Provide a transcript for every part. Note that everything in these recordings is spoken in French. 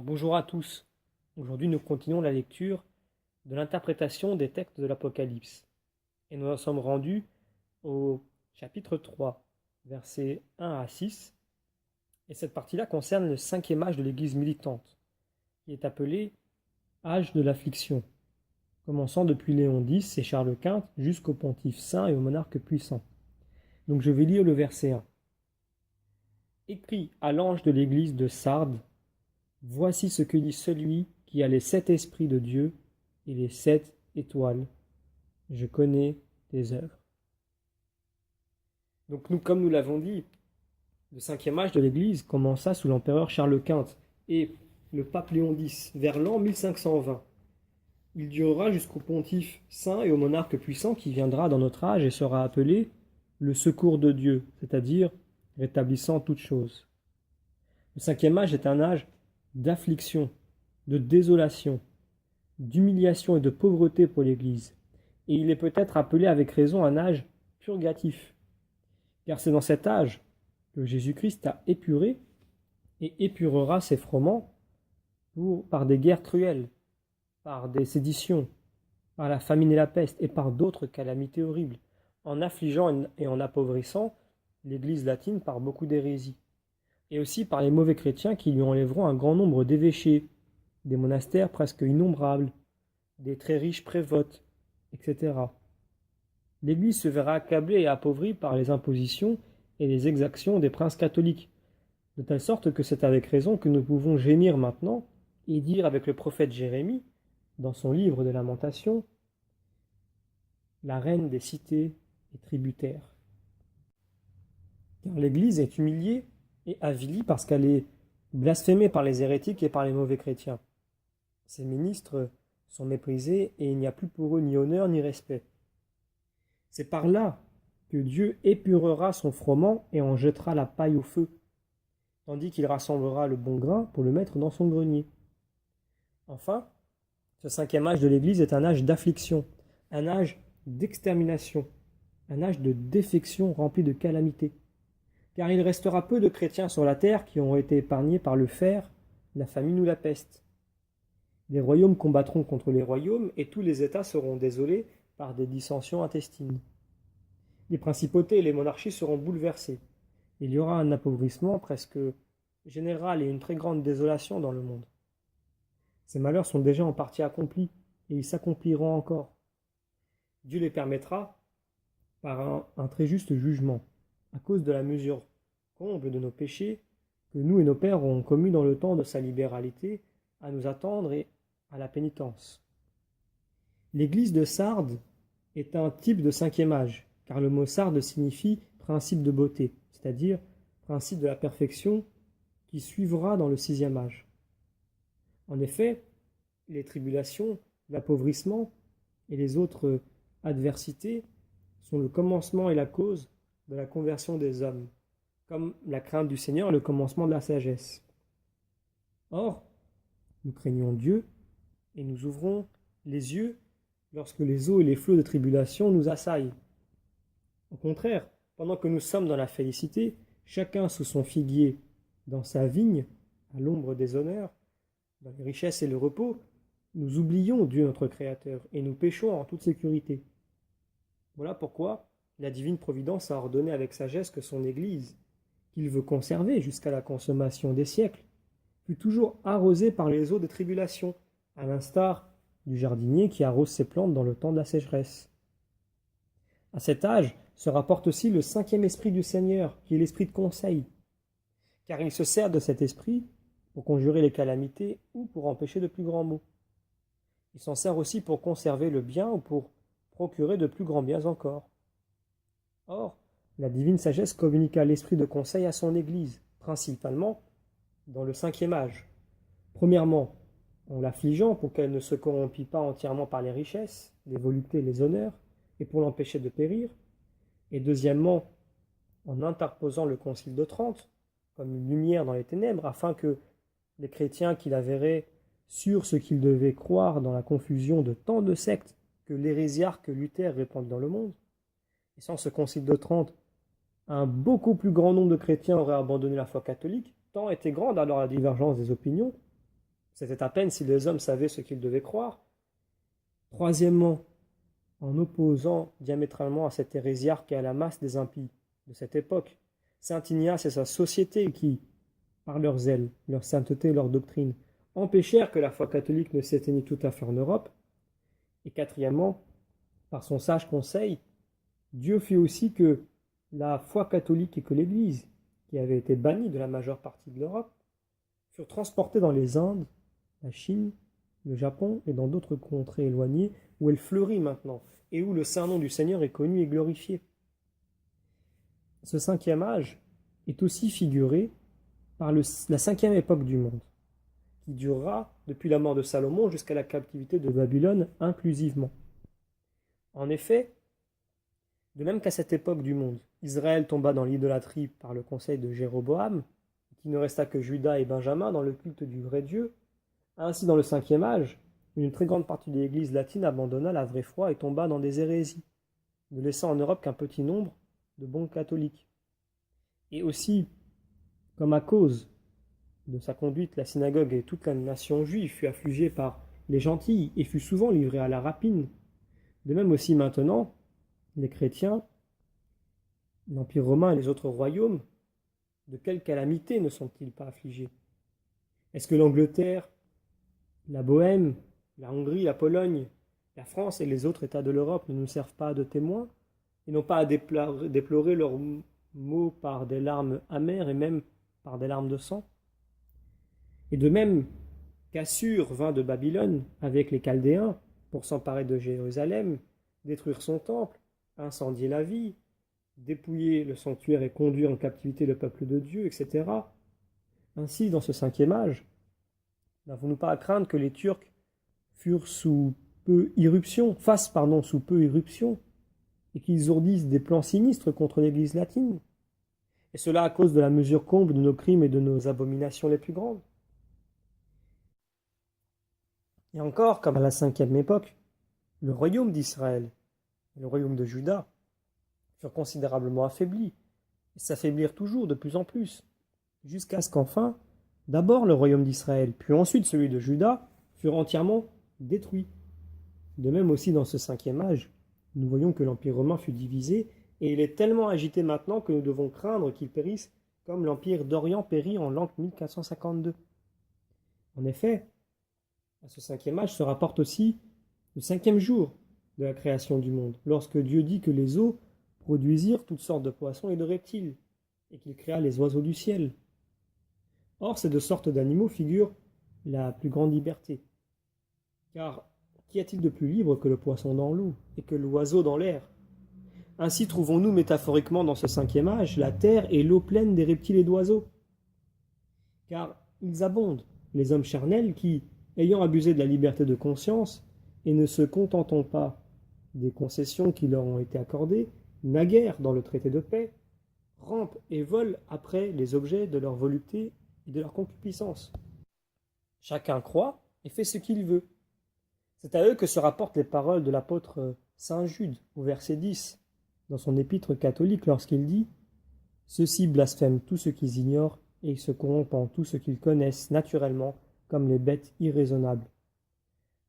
Bonjour à tous. Aujourd'hui, nous continuons la lecture de l'interprétation des textes de l'Apocalypse. Et nous en sommes rendus au chapitre 3, versets 1 à 6. Et cette partie-là concerne le cinquième âge de l'Église militante, qui est appelé âge de l'affliction, commençant depuis Léon X et Charles Quint jusqu'au pontife saint et au monarque puissant. Donc je vais lire le verset 1. Écrit à l'ange de l'Église de Sardes, voici ce que dit celui qui a les 7 esprits de Dieu et les 7 étoiles. Je connais tes œuvres. Donc comme nous l'avons dit, le cinquième âge de l'Église commença sous l'empereur Charles Quint et le pape Léon X vers l'an 1520. Il durera jusqu'au pontife saint et au monarque puissant qui viendra dans notre âge et sera appelé le secours de Dieu, c'est-à-dire rétablissant toutes choses. Le cinquième âge est un âge d'affliction, de désolation, d'humiliation et de pauvreté pour l'Église. Et il est peut-être appelé avec raison un âge purgatif. Car c'est dans cet âge que Jésus-Christ a épuré et épurera ses froment par des guerres cruelles, par des séditions, par la famine et la peste et par d'autres calamités horribles, en affligeant et en appauvrissant l'Église latine par beaucoup d'hérésies, et aussi par les mauvais chrétiens qui lui enlèveront un grand nombre d'évêchés, des monastères presque innombrables, des très riches prévotes, etc. L'Église se verra accablée et appauvrie par les impositions et les exactions des princes catholiques, de telle sorte que c'est avec raison que nous pouvons gémir maintenant et dire avec le prophète Jérémie, dans son livre de Lamentations, la reine des cités est tributaire. Car l'Église est humiliée et avilie parce qu'elle est blasphémée par les hérétiques et par les mauvais chrétiens. Ses ministres sont méprisés et il n'y a plus pour eux ni honneur ni respect. C'est par là que Dieu épurera son froment et en jettera la paille au feu, tandis qu'il rassemblera le bon grain pour le mettre dans son grenier. Enfin, ce cinquième âge de l'Église est un âge d'affliction, un âge d'extermination, un âge de défection rempli de calamités. Car il restera peu de chrétiens sur la terre qui auront été épargnés par le fer, la famine ou la peste. Les royaumes combattront contre les royaumes et tous les États seront désolés par des dissensions intestines. Les principautés et les monarchies seront bouleversées. Il y aura un appauvrissement presque général et une très grande désolation dans le monde. Ces malheurs sont déjà en partie accomplis et ils s'accompliront encore. Dieu les permettra par un très juste jugement, à cause de la mesure comble de nos péchés que nous et nos pères ont commis dans le temps de sa libéralité à nous attendre et à la pénitence. L'église de Sardes est un type de cinquième âge, car le mot Sardes signifie principe de beauté, c'est-à-dire principe de la perfection qui suivra dans le sixième âge. En effet, les tribulations, l'appauvrissement et les autres adversités sont le commencement et la cause de la conversion des hommes, comme la crainte du Seigneur est le commencement de la sagesse. Or, nous craignons Dieu et nous ouvrons les yeux lorsque les eaux et les flots de tribulation nous assaillent. Au contraire, pendant que nous sommes dans la félicité, chacun sous son figuier, dans sa vigne, à l'ombre des honneurs, dans les richesses et le repos, nous oublions Dieu notre Créateur et nous péchons en toute sécurité. Voilà pourquoi la divine providence a ordonné avec sagesse que son Église, qu'il veut conserver jusqu'à la consommation des siècles, fut toujours arrosée par les eaux des tribulations, à l'instar du jardinier qui arrose ses plantes dans le temps de la sécheresse. À cet âge se rapporte aussi le cinquième esprit du Seigneur, qui est l'esprit de conseil, car il se sert de cet esprit pour conjurer les calamités ou pour empêcher de plus grands maux. Il s'en sert aussi pour conserver le bien ou pour procurer de plus grands biens encore. Or, la divine sagesse communiqua l'esprit de conseil à son Église, principalement dans le cinquième âge. Premièrement, en l'affligeant pour qu'elle ne se corrompît pas entièrement par les richesses, les voluptés, les honneurs, et pour l'empêcher de périr. Et deuxièmement, en interposant le concile de Trente, comme une lumière dans les ténèbres, afin que les chrétiens qui la verraient sur ce qu'ils devaient croire dans la confusion de tant de sectes que l'hérésiarque Luther répandit dans le monde. Et sans ce concile de Trente, un beaucoup plus grand nombre de chrétiens auraient abandonné la foi catholique, tant était grande alors la divergence des opinions. C'était à peine si les hommes savaient ce qu'ils devaient croire. Troisièmement, en opposant diamétralement à cet hérésiarque et à la masse des impies de cette époque, saint Ignace et sa société qui, par leur zèle, leur sainteté et leur doctrine, empêchèrent que la foi catholique ne s'éteignît tout à fait en Europe. Et quatrièmement, par son sage conseil, Dieu fit aussi que la foi catholique et que l'Église, qui avait été bannie de la majeure partie de l'Europe, furent transportées dans les Indes, la Chine, le Japon et dans d'autres contrées éloignées où elle fleurit maintenant et où le saint nom du Seigneur est connu et glorifié. Ce cinquième âge est aussi figuré par la cinquième époque du monde, qui durera depuis la mort de Salomon jusqu'à la captivité de Babylone inclusivement. En effet, de même qu'à cette époque du monde, Israël tomba dans l'idolâtrie par le conseil de Jéroboam, qu'il ne resta que Juda et Benjamin dans le culte du vrai Dieu, ainsi dans le cinquième âge, une très grande partie de l'Église latine abandonna la vraie foi et tomba dans des hérésies, ne laissant en Europe qu'un petit nombre de bons catholiques. Et aussi, comme à cause de sa conduite, la synagogue et toute la nation juive fut affligée par les gentils et fut souvent livrée à la rapine. De même aussi maintenant, les chrétiens, l'Empire romain et les autres royaumes, de quelle calamité ne sont-ils pas affligés? Est-ce que l'Angleterre, la Bohême, la Hongrie, la Pologne, la France et les autres États de l'Europe ne nous servent pas de témoins et n'ont pas à déplorer leurs maux par des larmes amères et même par des larmes de sang? Et de même qu'Assur vint de Babylone avec les Chaldéens pour s'emparer de Jérusalem, détruire son temple, incendier la ville, dépouiller le sanctuaire et conduire en captivité le peuple de Dieu, etc. Ainsi, dans ce cinquième âge, n'avons-nous pas à craindre que les Turcs fassent sous peu irruption, et qu'ils ourdissent des plans sinistres contre l'Église latine? Et cela à cause de la mesure comble de nos crimes et de nos abominations les plus grandes. Et encore, comme à la cinquième époque, le royaume d'Israël et le royaume de Juda furent considérablement affaiblis, et s'affaiblirent toujours de plus en plus, jusqu'à ce qu'enfin, d'abord le royaume d'Israël, puis ensuite celui de Juda, furent entièrement détruits. De même aussi dans ce cinquième âge, nous voyons que l'Empire romain fut divisé, et il est tellement agité maintenant que nous devons craindre qu'il périsse comme l'Empire d'Orient périt en l'an 1452. En effet, à ce cinquième âge se rapporte aussi le cinquième jour de la création du monde, lorsque Dieu dit que les eaux produisirent toutes sortes de poissons et de reptiles, et qu'il créa les oiseaux du ciel. Or, ces deux sortes d'animaux figurent la plus grande liberté. Car qu'y a-t-il de plus libre que le poisson dans l'eau et que l'oiseau dans l'air? Ainsi trouvons-nous métaphoriquement dans ce cinquième âge la terre et l'eau pleine des reptiles et d'oiseaux. Car ils abondent, les hommes charnels qui, ayant abusé de la liberté de conscience et ne se contentant pas des concessions qui leur ont été accordées, naguère dans le traité de paix, rampent et volent après les objets de leur volupté et de leur concupiscence. Chacun croit et fait ce qu'il veut. C'est à eux que se rapportent les paroles de l'apôtre saint Jude au verset 10, dans son épître catholique lorsqu'il dit « Ceux-ci blasphèment tout ce qu'ils ignorent et ils se corrompent en tout ce qu'ils connaissent naturellement comme les bêtes irraisonnables.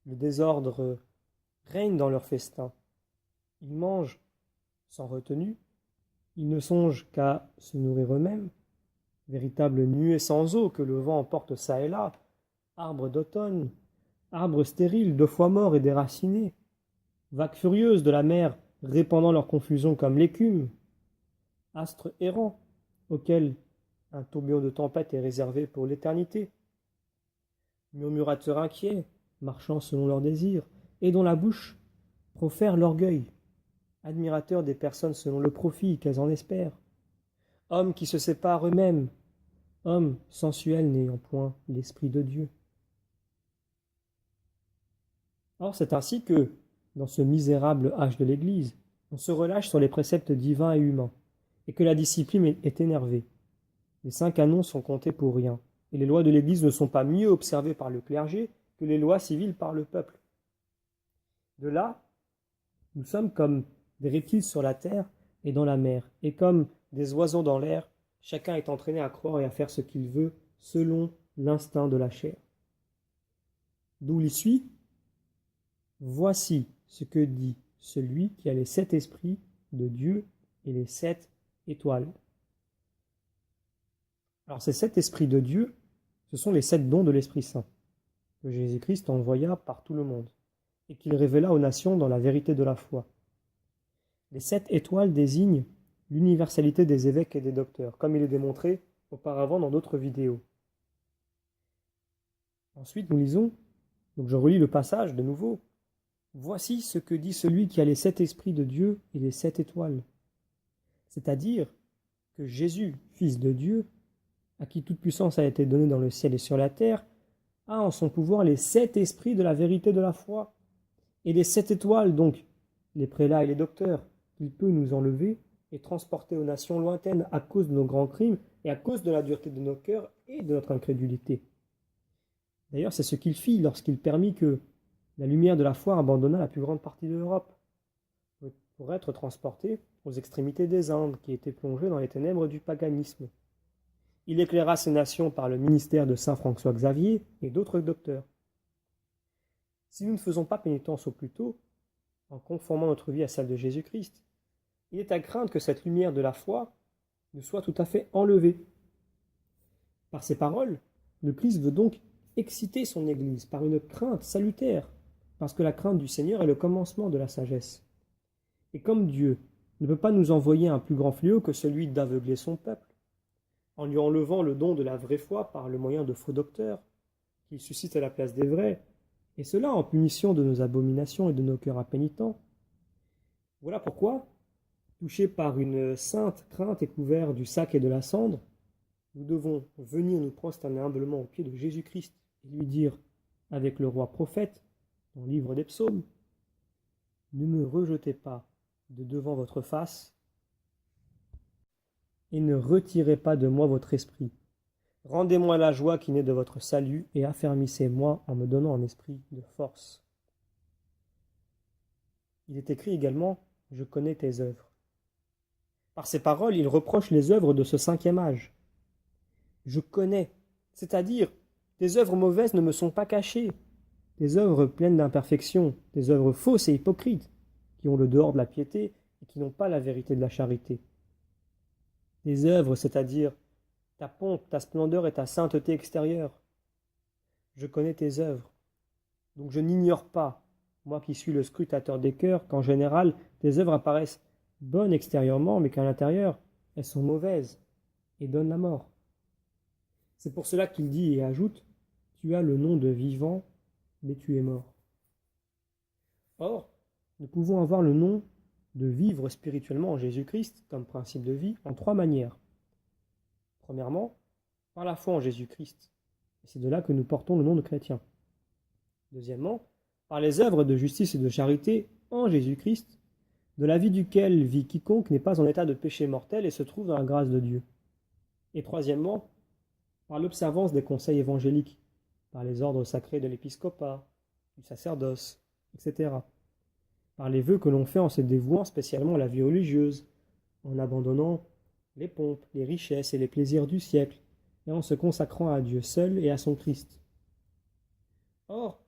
Le désordre règne dans leurs festins. Ils mangent sans retenue, ils ne songent qu'à se nourrir eux-mêmes, véritables nuées sans eau que le vent emporte çà et là, arbres d'automne, arbres stériles, 2 fois morts et déracinés, vagues furieuses de la mer répandant leur confusion comme l'écume, astres errants auxquels un tourbillon de tempête est réservé pour l'éternité, murmurateurs inquiets, marchant selon leurs désirs, et dont la bouche profère l'orgueil, admirateurs des personnes selon le profit qu'elles en espèrent, hommes qui se séparent eux-mêmes, hommes sensuels n'ayant point l'Esprit de Dieu. Or, c'est ainsi que, dans ce misérable âge de l'Église, on se relâche sur les préceptes divins et humains, et que la discipline est énervée. Les 5 canons sont comptés pour rien, et les lois de l'Église ne sont pas mieux observées par le clergé que les lois civiles par le peuple. De là, nous sommes comme des reptiles sur la terre et dans la mer, et comme des oiseaux dans l'air, chacun est entraîné à croire et à faire ce qu'il veut selon l'instinct de la chair. D'où il suit, voici ce que dit celui qui a les 7 esprits de Dieu et les 7 étoiles. Alors ces 7 esprits de Dieu, ce sont les 7 dons de l'Esprit Saint, que Jésus-Christ envoya par tout le monde, et qu'il révéla aux nations dans la vérité de la foi. Les 7 étoiles désignent l'universalité des évêques et des docteurs, comme il est démontré auparavant dans d'autres vidéos. Ensuite, nous lisons, donc je relis le passage de nouveau. Voici ce que dit celui qui a les 7 esprits de Dieu et les 7 étoiles. C'est-à-dire que Jésus, Fils de Dieu, à qui toute puissance a été donnée dans le ciel et sur la terre, a en son pouvoir les 7 esprits de la vérité de la foi. Et les 7 étoiles, donc, les prélats et les docteurs, qu'il peut nous enlever et transporter aux nations lointaines à cause de nos grands crimes et à cause de la dureté de nos cœurs et de notre incrédulité. D'ailleurs, c'est ce qu'il fit lorsqu'il permit que la lumière de la foi abandonna la plus grande partie de l'Europe pour être transportée aux extrémités des Indes qui étaient plongées dans les ténèbres du paganisme. Il éclaira ces nations par le ministère de saint François Xavier et d'autres docteurs. Si nous ne faisons pas pénitence au plus tôt, en conformant notre vie à celle de Jésus-Christ, il est à craindre que cette lumière de la foi ne soit tout à fait enlevée. Par ces paroles, le Christ veut donc exciter son Église par une crainte salutaire, parce que la crainte du Seigneur est le commencement de la sagesse. Et comme Dieu ne peut pas nous envoyer un plus grand fléau que celui d'aveugler son peuple, en lui enlevant le don de la vraie foi par le moyen de faux docteurs, qu'il suscite à la place des vrais, et cela en punition de nos abominations et de nos cœurs impénitents. Voilà pourquoi, touchés par une sainte crainte et couverts du sac et de la cendre, nous devons venir nous prosterner humblement aux pieds de Jésus-Christ et lui dire, avec le roi prophète, dans le livre des psaumes, « Ne me rejetez pas de devant votre face, et ne retirez pas de moi votre esprit. Rendez-moi la joie qui naît de votre salut, et affermissez-moi en me donnant un esprit de force. » Il est écrit également « Je connais tes œuvres ». Par ces paroles, il reproche les œuvres de ce 5e âge. Je connais, c'est-à-dire, tes œuvres mauvaises ne me sont pas cachées, tes œuvres pleines d'imperfections, tes œuvres fausses et hypocrites, qui ont le dehors de la piété et qui n'ont pas la vérité de la charité. Tes œuvres, c'est-à-dire ta pompe, ta splendeur et ta sainteté extérieure. Je connais tes œuvres, donc je n'ignore pas, moi qui suis le scrutateur des cœurs, qu'en général, tes œuvres apparaissent bonnes extérieurement, mais qu'à l'intérieur, elles sont mauvaises et donnent la mort. C'est pour cela qu'il dit et ajoute, tu as le nom de vivant, mais tu es mort. Or, nous pouvons avoir le nom de vivre spirituellement en Jésus-Christ comme principe de vie en 3 manières. Premièrement, par la foi en Jésus-Christ. Et c'est de là que nous portons le nom de chrétien. Deuxièmement, par les œuvres de justice et de charité en Jésus-Christ, de la vie duquel vit quiconque n'est pas en état de péché mortel et se trouve dans la grâce de Dieu. Et troisièmement, par l'observance des conseils évangéliques, par les ordres sacrés de l'épiscopat, du sacerdoce, etc. Par les vœux que l'on fait en se dévouant spécialement à la vie religieuse, en abandonnant les pompes, les richesses et les plaisirs du siècle, et en se consacrant à Dieu seul et à son Christ. Or,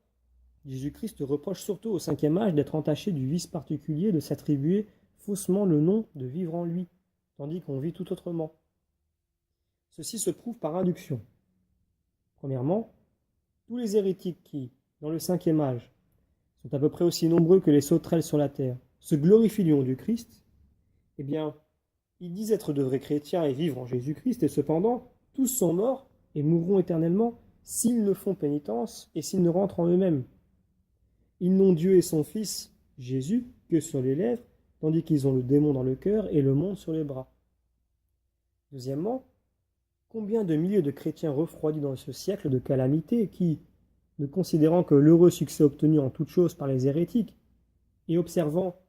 Jésus-Christ reproche surtout au 5e âge d'être entaché du vice particulier de s'attribuer faussement le nom de vivre en lui, tandis qu'on vit tout autrement. Ceci se prouve par induction. Premièrement, tous les hérétiques qui, dans le 5e âge, sont à peu près aussi nombreux que les sauterelles sur la terre, se glorifient du nom du Christ, eh bien, ils disent être de vrais chrétiens et vivre en Jésus-Christ, et cependant, tous sont morts et mourront éternellement s'ils ne font pénitence et s'ils ne rentrent en eux-mêmes. Ils n'ont Dieu et son Fils, Jésus, que sur les lèvres, tandis qu'ils ont le démon dans le cœur et le monde sur les bras. Deuxièmement, combien de milliers de chrétiens refroidis dans ce siècle de calamité qui, ne considérant que l'heureux succès obtenu en toutes choses par les hérétiques, et observant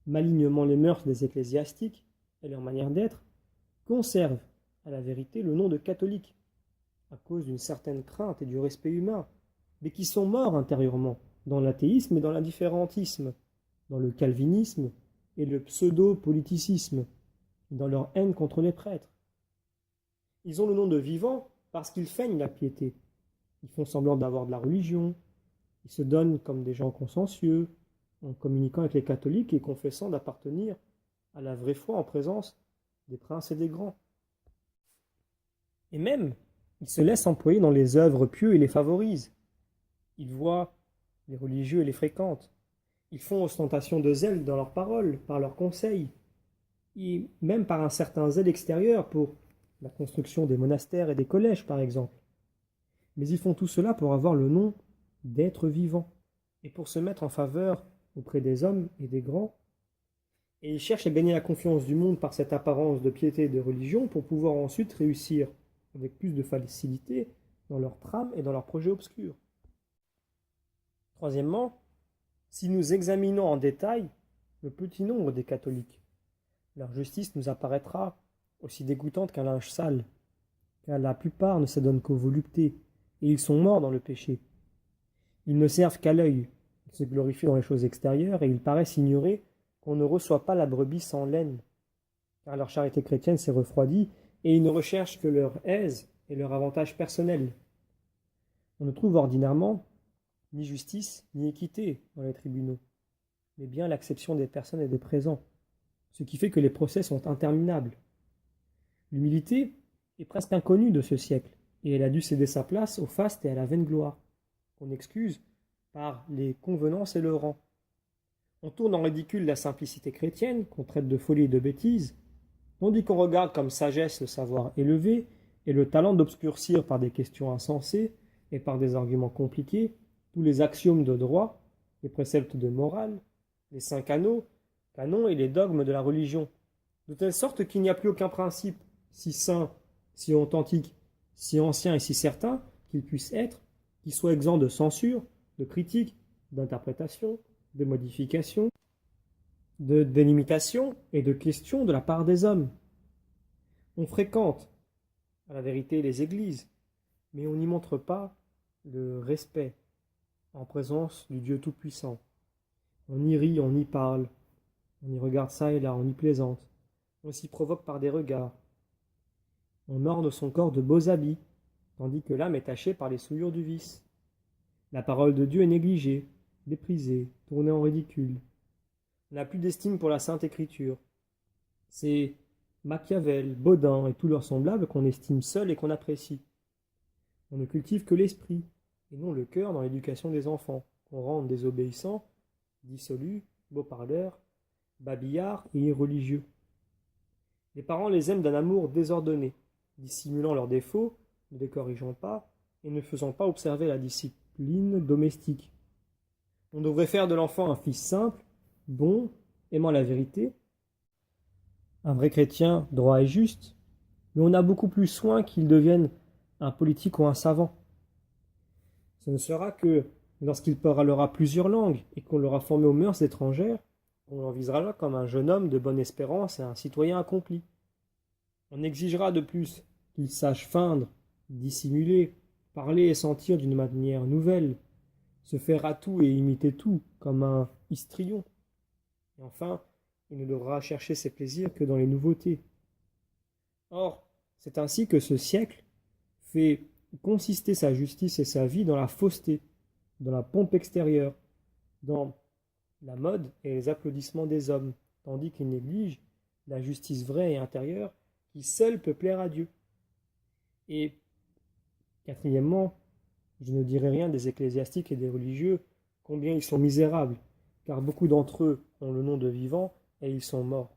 malignement les mœurs des ecclésiastiques et leur manière d'être, conservent à la vérité le nom de catholiques, à cause d'une certaine crainte et du respect humain, mais qui sont morts intérieurement, dans l'athéisme et dans l'indifférentisme, dans le calvinisme et le pseudo-politicisme, dans leur haine contre les prêtres. Ils ont le nom de vivants parce qu'ils feignent la piété. Ils font semblant d'avoir de la religion, Ils se donnent comme des gens consciencieux, en communiquant avec les catholiques et confessant d'appartenir à la vraie foi en présence des princes et des grands. Et même, ils se laissent employer dans les œuvres pieuses et les favorisent. Ils voient les religieux et les fréquentent. Ils font ostentation de zèle dans leurs paroles, par leurs conseils, et même par un certain zèle extérieur pour la construction des monastères et des collèges, par exemple. Mais ils font tout cela pour avoir le nom d'être vivants, et pour se mettre en faveur auprès des hommes et des grands. Et ils cherchent à gagner la confiance du monde par cette apparence de piété et de religion pour pouvoir ensuite réussir avec plus de facilité dans leurs trames et dans leurs projets obscurs. Troisièmement, si nous examinons en détail le petit nombre des catholiques, leur justice nous apparaîtra aussi dégoûtante qu'un linge sale, car la plupart ne s'adonnent qu'aux voluptés, et ils sont morts dans le péché. Ils ne servent qu'à l'œil, ils se glorifient dans les choses extérieures, et ils paraissent ignorer qu'on ne reçoit pas la brebis sans laine, car leur charité chrétienne s'est refroidie, et ils ne recherchent que leur aise et leur avantage personnel. On ne trouve ordinairement ni justice ni équité dans les tribunaux, mais bien l'acception des personnes et des présents, ce qui fait que les procès sont interminables. L'humilité est presque inconnue de ce siècle, et elle a dû céder sa place au faste et à la vaine gloire, qu'on excuse par les convenances et le rang. On tourne en ridicule la simplicité chrétienne, qu'on traite de folie et de bêtise, tandis qu'on regarde comme sagesse le savoir élevé et le talent d'obscurcir par des questions insensées et par des arguments compliqués tous les axiomes de droit, les préceptes de morale, les cinq canons et les dogmes de la religion, de telle sorte qu'il n'y a plus aucun principe, si saint, si authentique, si ancien et si certain qu'il puisse être, qui soit exempt de censure, de critique, d'interprétation, de modification, de délimitation et de questions de la part des hommes. On fréquente, à la vérité, les églises, mais on n'y montre pas le respect en présence du Dieu Tout-Puissant. On y rit, on y parle, on y regarde ça et là, on y plaisante, on s'y provoque par des regards. On orne son corps de beaux habits, tandis que l'âme est tachée par les souillures du vice. La parole de Dieu est négligée, méprisée, tournée en ridicule. On n'a plus d'estime pour la Sainte Écriture. C'est Machiavel, Bodin et tous leurs semblables qu'on estime seuls et qu'on apprécie. On ne cultive que l'esprit, et non le cœur dans l'éducation des enfants, qu'on rende désobéissants, dissolus, beaux-parleurs, babillards et irreligieux. Les parents les aiment d'un amour désordonné, dissimulant leurs défauts, ne les corrigeant pas, et ne faisant pas observer la discipline domestique. On devrait faire de l'enfant un fils simple, bon, aimant la vérité, un vrai chrétien droit et juste, mais on a beaucoup plus soin qu'il devienne un politique ou un savant. Ce ne sera que lorsqu'il parlera plusieurs langues et qu'on l'aura formé aux mœurs étrangères, on l'envisagera comme un jeune homme de bonne espérance et un citoyen accompli. On exigera de plus qu'il sache feindre, dissimuler, parler et sentir d'une manière nouvelle, se faire à tout et imiter tout, comme un histrion. Et enfin, il ne devra chercher ses plaisirs que dans les nouveautés. Or, c'est ainsi que ce siècle fait consister sa justice et sa vie dans la fausseté, dans la pompe extérieure, dans la mode et les applaudissements des hommes, tandis qu'il néglige la justice vraie et intérieure qui seule peut plaire à Dieu. Et quatrièmement, je ne dirai rien des ecclésiastiques et des religieux, combien ils sont misérables, car beaucoup d'entre eux ont le nom de vivants et ils sont morts.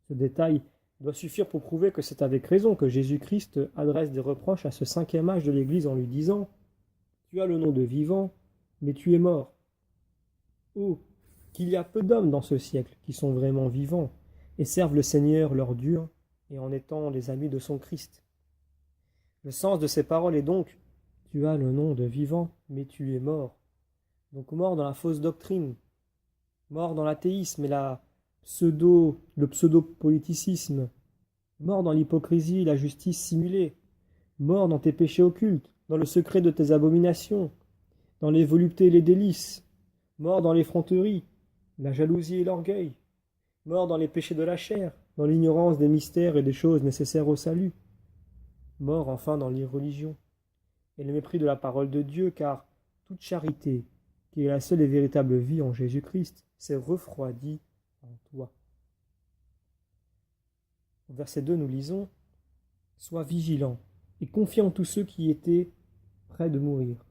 Ce détail doit suffire pour prouver que c'est avec raison que Jésus-Christ adresse des reproches à ce cinquième âge de l'Église en lui disant « Tu as le nom de vivant, mais tu es mort. » Oh, qu'il y a peu d'hommes dans ce siècle qui sont vraiment vivants et servent le Seigneur leur Dieu et en étant les amis de son Christ. Le sens de ces paroles est donc « Tu as le nom de vivant, mais tu es mort. » Donc mort dans la fausse doctrine, mort dans l'athéisme et le pseudo-politicisme, mort dans l'hypocrisie et la justice simulée, mort dans tes péchés occultes, dans le secret de tes abominations, dans les voluptés et les délices, mort dans l'effronterie, la jalousie et l'orgueil, mort dans les péchés de la chair, dans l'ignorance des mystères et des choses nécessaires au salut, mort enfin dans l'irreligion et le mépris de la parole de Dieu, car toute charité, qui est la seule et véritable vie en Jésus-Christ, s'est refroidie en toi. Au verset 2, nous lisons « Sois vigilant et confiant en tous ceux qui étaient près de mourir. »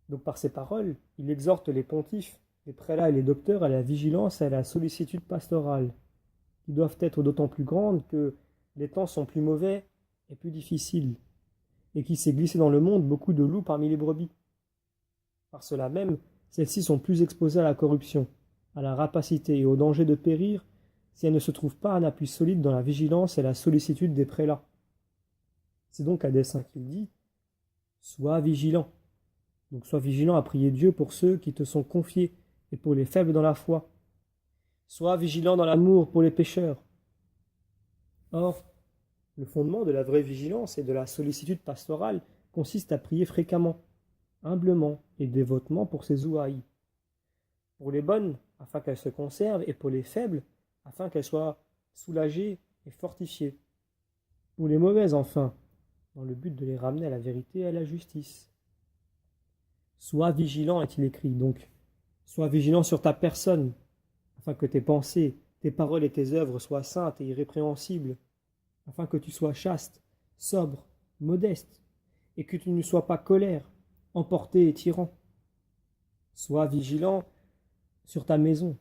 Donc par ces paroles, il exhorte les pontifes, les prélats et les docteurs à la vigilance et à la sollicitude pastorale, qui doivent être d'autant plus grandes que les temps sont plus mauvais et plus difficiles, et qu'il s'est glissé dans le monde beaucoup de loups parmi les brebis. Par cela même, celles-ci sont plus exposées à la corruption, à la rapacité et au danger de périr si elles ne se trouvent pas un appui solide dans la vigilance et la sollicitude des prélats. C'est donc à dessein qu'il dit « Sois vigilant ». Donc sois vigilant à prier Dieu pour ceux qui te sont confiés et pour les faibles dans la foi. Sois vigilant dans l'amour pour les pécheurs. Or, le fondement de la vraie vigilance et de la sollicitude pastorale consiste à prier fréquemment, humblement et dévotement pour ses ouailles. Pour les bonnes, afin qu'elles se conservent, et pour les faibles, afin qu'elles soient soulagées et fortifiées. Pour les mauvaises, enfin, dans le but de les ramener à la vérité et à la justice. Sois vigilant, est-il écrit, donc. Sois vigilant sur ta personne, afin que tes pensées, tes paroles et tes œuvres soient saintes et irrépréhensibles, afin que tu sois chaste, sobre, modeste, et que tu ne sois pas colère, emporté et tyran. Sois vigilant sur ta maison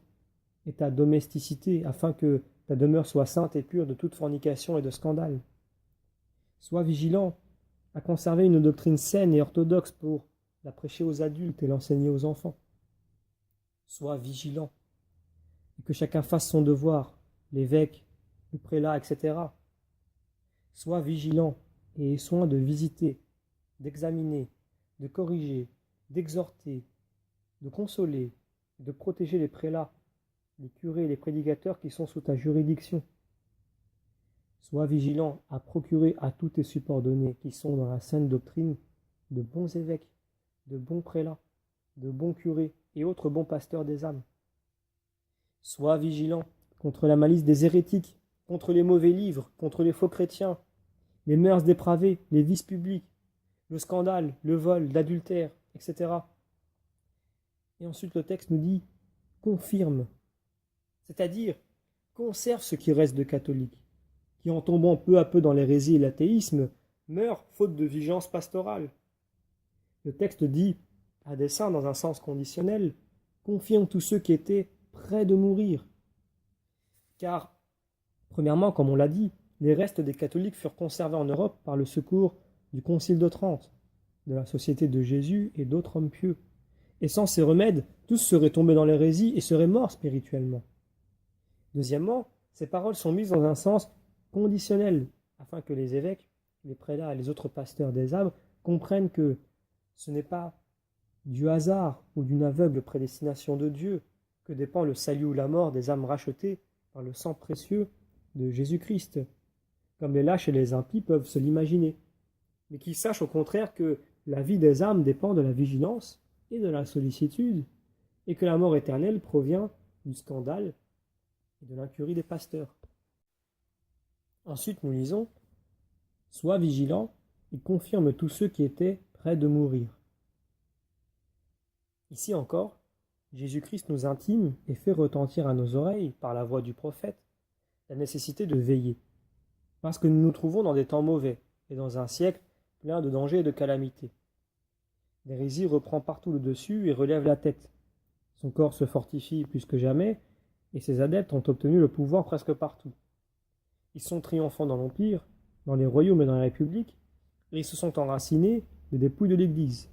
et ta domesticité, afin que ta demeure soit sainte et pure de toute fornication et de scandale. Sois vigilant à conserver une doctrine saine et orthodoxe pour la prêcher aux adultes et l'enseigner aux enfants. Sois vigilant, et que chacun fasse son devoir, l'évêque, le prélat, etc. Sois vigilant et aie soin de visiter, d'examiner, de corriger, d'exhorter, de consoler, de protéger les prélats, les curés et les prédicateurs qui sont sous ta juridiction. Sois vigilant à procurer à tous tes subordonnés qui sont dans la sainte doctrine de bons évêques, de bons prélats, de bons curés et autres bons pasteurs des âmes. Sois vigilant contre la malice des hérétiques, contre les mauvais livres, contre les faux chrétiens, les mœurs dépravées, les vices publics, le scandale, le vol, l'adultère, etc. Et ensuite le texte nous dit « confirme », c'est-à-dire conserve ce qui reste de catholique, qui en tombant peu à peu dans l'hérésie et l'athéisme, meurt faute de vigilance pastorale. Le texte dit, à dessein dans un sens conditionnel, confirme tous ceux qui étaient près de mourir. Car, premièrement, comme on l'a dit, les restes des catholiques furent conservés en Europe par le secours du Concile de Trente, de la Société de Jésus et d'autres hommes pieux. Et sans ces remèdes, tous seraient tombés dans l'hérésie et seraient morts spirituellement. Deuxièmement, ces paroles sont mises dans un sens conditionnel, afin que les évêques, les prélats et les autres pasteurs des âmes comprennent que ce n'est pas du hasard ou d'une aveugle prédestination de Dieu que dépend le salut ou la mort des âmes rachetées par le sang précieux de Jésus-Christ, comme les lâches et les impies peuvent se l'imaginer, mais qu'ils sachent au contraire que la vie des âmes dépend de la vigilance et de la sollicitude, et que la mort éternelle provient du scandale et de l'incurie des pasteurs. Ensuite, nous lisons « Sois vigilant et confirme tous ceux qui étaient près de mourir. » Ici encore, Jésus-Christ nous intime et fait retentir à nos oreilles, par la voix du prophète, la nécessité de veiller, parce que nous nous trouvons dans des temps mauvais et dans un siècle plein de dangers et de calamités. L'hérésie reprend partout le dessus et relève la tête. Son corps se fortifie plus que jamais, et ses adeptes ont obtenu le pouvoir presque partout. Ils sont triomphants dans l'Empire, dans les royaumes et dans les républiques, et ils se sont enracinés des dépouilles de l'Église.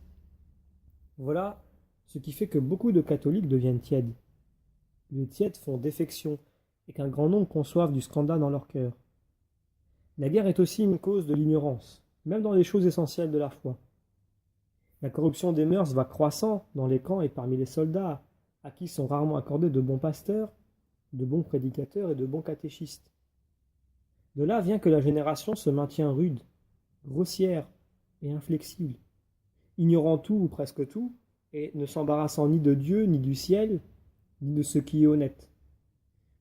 Voilà ce qui fait que beaucoup de catholiques deviennent tièdes. Les tièdes font défection, et qu'un grand nombre conçoivent du scandale dans leur cœur. La guerre est aussi une cause de l'ignorance, même dans les choses essentielles de la foi. La corruption des mœurs va croissant dans les camps et parmi les soldats, à qui sont rarement accordés de bons pasteurs, de bons prédicateurs et de bons catéchistes. De là vient que la génération se maintient rude, grossière et inflexible, ignorant tout ou presque tout, et ne s'embarrassant ni de Dieu, ni du ciel, ni de ce qui est honnête,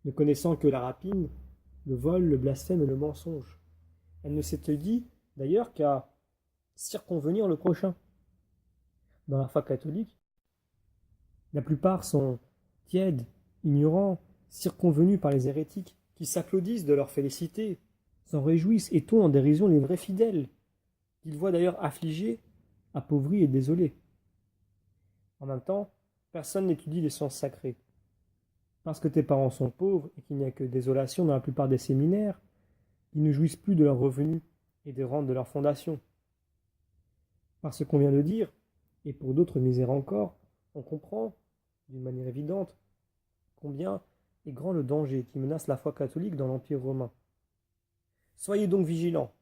ne connaissant que la rapine, le vol, le blasphème et le mensonge. Elle ne s'est dit d'ailleurs qu'à circonvenir le prochain. dans la foi catholique, la plupart sont tièdes, ignorants, circonvenus par les hérétiques, qui s'applaudissent de leur félicité, s'en réjouissent et tont en dérision les vrais fidèles, qu'ils voient d'ailleurs affligés, appauvris et désolés. En même temps, personne n'étudie les sciences sacrées. Parce que tes parents sont pauvres et qu'il n'y a que désolation dans la plupart des séminaires, ils ne jouissent plus de leurs revenus et des rentes de leur fondation. Parce qu'on vient de dire, et pour d'autres misères encore, on comprend, d'une manière évidente, combien est grand le danger qui menace la foi catholique dans l'Empire romain. Soyez donc vigilants,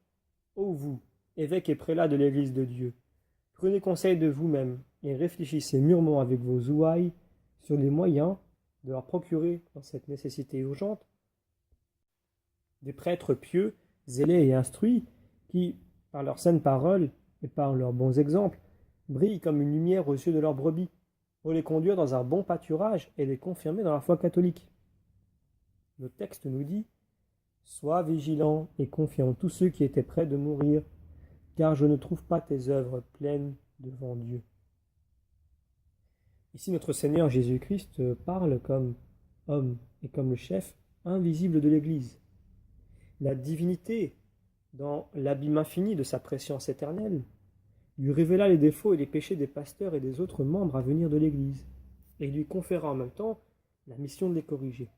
ô vous, évêques et prélats de l'Église de Dieu, prenez conseil de vous-même et réfléchissez mûrement avec vos ouailles sur les moyens de leur procurer, dans cette nécessité urgente, des prêtres pieux, zélés et instruits, qui, par leurs saines paroles et par leurs bons exemples, brillent comme une lumière aux yeux de leurs brebis, pour les conduire dans un bon pâturage et les confirmer dans la foi catholique. Le texte nous dit « Sois vigilant et confirme tous ceux qui étaient près de mourir, car je ne trouve pas tes œuvres pleines devant Dieu. » Ici, notre Seigneur Jésus-Christ parle comme homme et comme le chef invisible de l'Église. La divinité, dans l'abîme infini de sa préscience éternelle, lui révéla les défauts et les péchés des pasteurs et des autres membres à venir de l'Église, et lui conféra en même temps la mission de les corriger.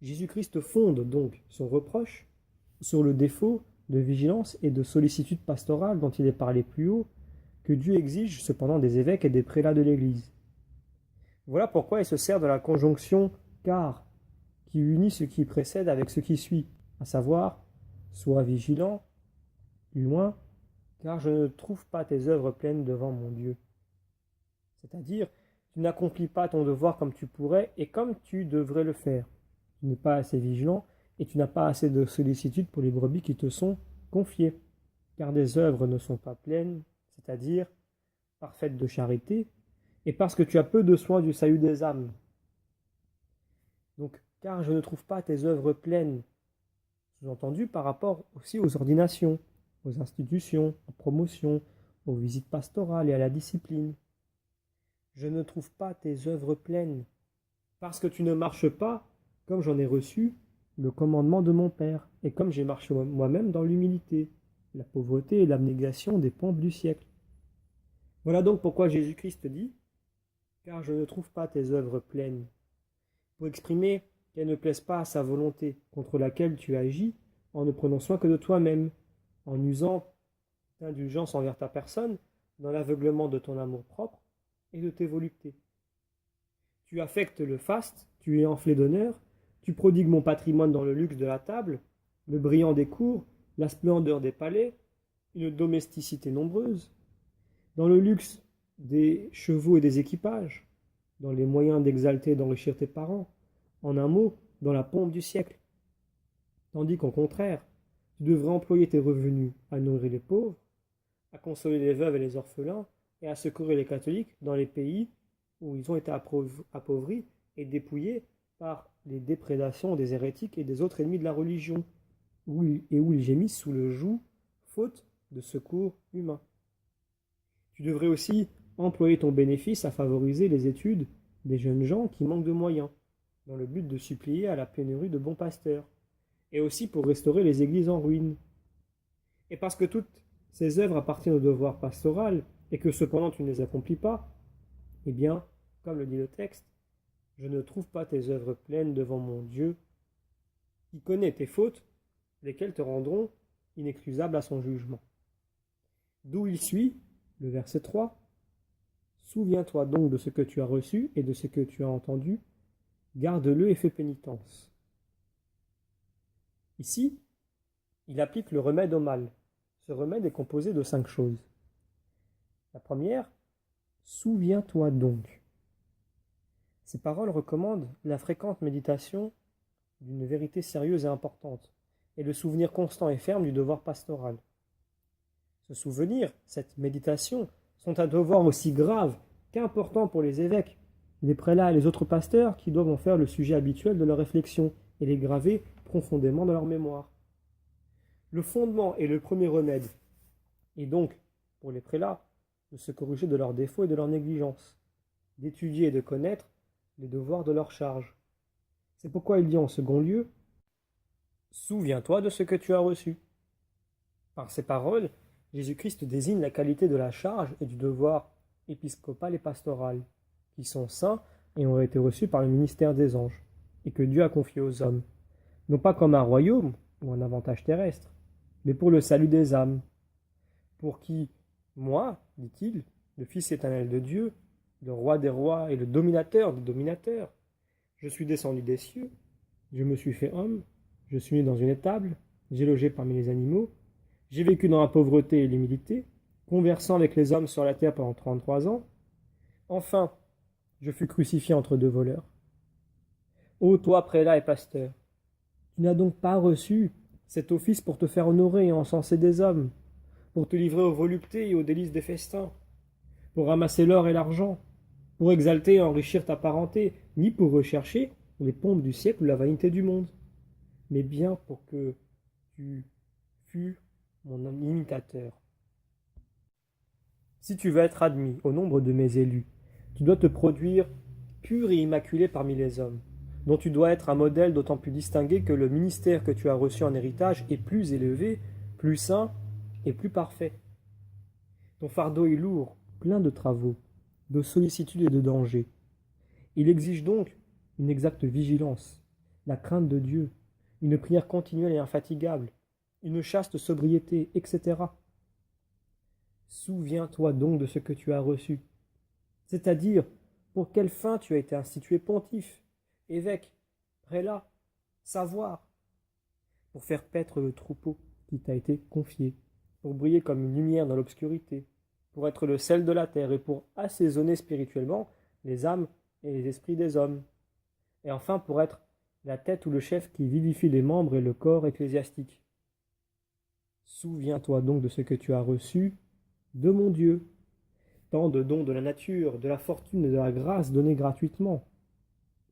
Jésus-Christ fonde donc son reproche sur le défaut de vigilance et de sollicitude pastorale dont il est parlé plus haut, que Dieu exige cependant des évêques et des prélats de l'Église. Voilà pourquoi il se sert de la conjonction « car » qui unit ce qui précède avec ce qui suit, à savoir « sois vigilant », plus loin, « car je ne trouve pas tes œuvres pleines devant mon Dieu ». C'est-à-dire, tu n'accomplis pas ton devoir comme tu pourrais et comme tu devrais le faire. Tu n'es pas assez vigilant et tu n'as pas assez de sollicitude pour les brebis qui te sont confiées, car des œuvres ne sont pas pleines, c'est-à-dire parfaites de charité, et parce que tu as peu de soin du salut des âmes. Donc, car je ne trouve pas tes œuvres pleines, sous-entendu par rapport aussi aux ordinations, aux institutions, aux promotions, aux visites pastorales et à la discipline. Je ne trouve pas tes œuvres pleines, parce que tu ne marches pas, comme j'en ai reçu, le commandement de mon Père, et comme j'ai marché moi-même dans l'humilité, la pauvreté et l'abnégation des pompes du siècle. Voilà donc pourquoi Jésus-Christ dit « Car je ne trouve pas tes œuvres pleines », pour exprimer qu'elles ne plaisent pas à sa volonté, contre laquelle tu agis en ne prenant soin que de toi-même, en usant d'indulgence envers ta personne, dans l'aveuglement de ton amour-propre et de tes voluptés. Tu affectes le faste, tu es enflé d'honneur, tu prodigues mon patrimoine dans le luxe de la table, le brillant des cours, la splendeur des palais, une domesticité nombreuse, dans le luxe des chevaux et des équipages, dans les moyens d'exalter et d'enrichir tes parents, en un mot, dans la pompe du siècle. Tandis qu'au contraire, tu devrais employer tes revenus à nourrir les pauvres, à consoler les veuves et les orphelins, et à secourir les catholiques dans les pays où ils ont été appauvris et dépouillés par les déprédations des hérétiques et des autres ennemis de la religion, où ils gémissent sous le joug, faute de secours humain. Tu devrais aussi employer ton bénéfice à favoriser les études des jeunes gens qui manquent de moyens, dans le but de supplier à la pénurie de bons pasteurs, et aussi pour restaurer les églises en ruine. Et parce que toutes ces œuvres appartiennent au devoir pastoral, et que cependant tu ne les accomplis pas, eh bien, comme le dit le texte, je ne trouve pas tes œuvres pleines devant mon Dieu, qui connaît tes fautes, lesquelles te rendront inexcusable à son jugement. D'où il suit, le verset 3, « Souviens-toi donc de ce que tu as reçu et de ce que tu as entendu, garde-le et fais pénitence. » Ici, il applique le remède au mal. Ce remède est composé de 5 choses. La première, souviens-toi donc. Ces paroles recommandent la fréquente méditation d'une vérité sérieuse et importante, et le souvenir constant et ferme du devoir pastoral. Ce souvenir, cette méditation, sont un devoir aussi grave qu'important pour les évêques, les prélats et les autres pasteurs qui doivent en faire le sujet habituel de leur réflexion et les graver profondément dans leur mémoire. Le fondement et le premier remède, et donc, pour les prélats, de se corriger de leurs défauts et de leurs négligences, d'étudier et de connaître les devoirs de leur charge. C'est pourquoi il dit en second lieu, souviens-toi de ce que tu as reçu. Par ces paroles, Jésus-Christ désigne la qualité de la charge et du devoir épiscopal et pastoral, qui sont saints et ont été reçus par le ministère des anges, et que Dieu a confiés aux hommes, non pas comme un royaume ou un avantage terrestre, mais pour le salut des âmes, pour qui, moi, dit-il, le Fils éternel de Dieu, le roi des rois et le dominateur des dominateurs, je suis descendu des cieux, je me suis fait homme, je suis né dans une étable, j'ai logé parmi les animaux, j'ai vécu dans la pauvreté et l'humilité, conversant avec les hommes sur la terre pendant 33 ans. Enfin, je fus crucifié entre deux voleurs. Ô toi, prélat et pasteur, tu n'as donc pas reçu cet office pour te faire honorer et encenser des hommes, pour te livrer aux voluptés et aux délices des festins, pour ramasser l'or et l'argent, pour exalter et enrichir ta parenté, ni pour rechercher les pompes du siècle ou la vanité du monde, mais bien pour que tu fus mon imitateur. Si tu veux être admis au nombre de mes élus, tu dois te produire pur et immaculé parmi les hommes, dont tu dois être un modèle d'autant plus distingué que le ministère que tu as reçu en héritage est plus élevé, plus saint et plus parfait. Ton fardeau est lourd, plein de travaux, de sollicitude et de dangers. Il exige donc une exacte vigilance, la crainte de Dieu, une prière continuelle et infatigable, une chaste sobriété, etc. Souviens-toi donc de ce que tu as reçu, c'est-à-dire pour quelle fin tu as été institué pontife, évêque, prélat, savoir, pour faire paître le troupeau qui t'a été confié, pour briller comme une lumière dans l'obscurité, pour être le sel de la terre et pour assaisonner spirituellement les âmes et les esprits des hommes, et enfin pour être la tête ou le chef qui vivifie les membres et le corps ecclésiastique. Souviens-toi donc de ce que tu as reçu de mon Dieu, tant de dons de la nature, de la fortune et de la grâce donnés gratuitement,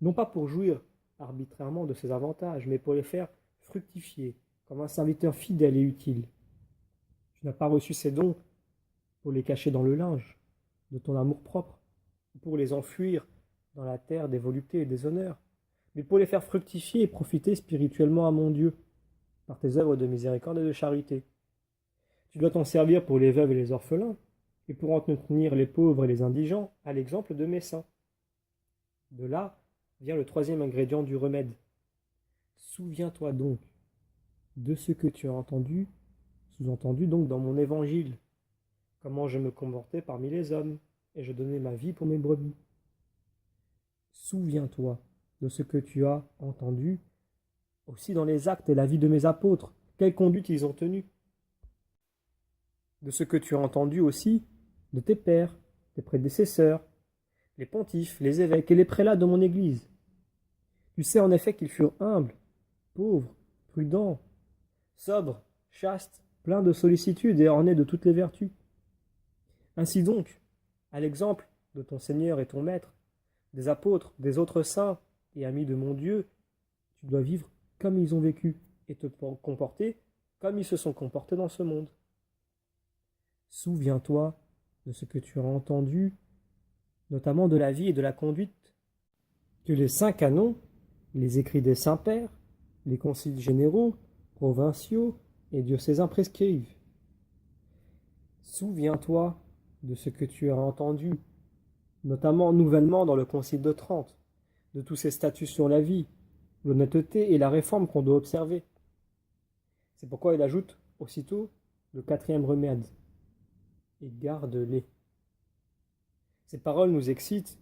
non pas pour jouir arbitrairement de ces avantages, mais pour les faire fructifier comme un serviteur fidèle et utile. Tu n'as pas reçu ces dons pour les cacher dans le linge de ton amour-propre, ou pour les enfuir dans la terre des voluptés et des honneurs, mais pour les faire fructifier et profiter spirituellement à mon Dieu, par tes œuvres de miséricorde et de charité. Tu dois t'en servir pour les veuves et les orphelins, et pour entretenir les pauvres et les indigents, à l'exemple de mes saints. De là vient le troisième ingrédient du remède. Souviens-toi donc de ce que tu as entendu, sous-entendu donc dans mon évangile, comment je me comportais parmi les hommes, et je donnais ma vie pour mes brebis. Souviens-toi de ce que tu as entendu aussi dans les actes et la vie de mes apôtres, quelle conduite ils ont tenue. De ce que tu as entendu aussi de tes pères, tes prédécesseurs, les pontifes, les évêques et les prélats de mon Église. Tu sais en effet qu'ils furent humbles, pauvres, prudents, sobres, chastes, pleins de sollicitude et ornés de toutes les vertus. Ainsi donc, à l'exemple de ton Seigneur et ton Maître, des apôtres, des autres saints et amis de mon Dieu, tu dois vivre comme ils ont vécu et te comporter comme ils se sont comportés dans ce monde. Souviens-toi de ce que tu as entendu, notamment de la vie et de la conduite que les saints canons, les écrits des saints pères, les conciles généraux, provinciaux et diocésains prescrivent. Souviens-toi de ce que tu as entendu, notamment nouvellement dans le Concile de Trente, de tous ces statuts sur la vie, l'honnêteté et la réforme qu'on doit observer. C'est pourquoi il ajoute aussitôt le quatrième remède, et garde-les. Ces paroles nous excitent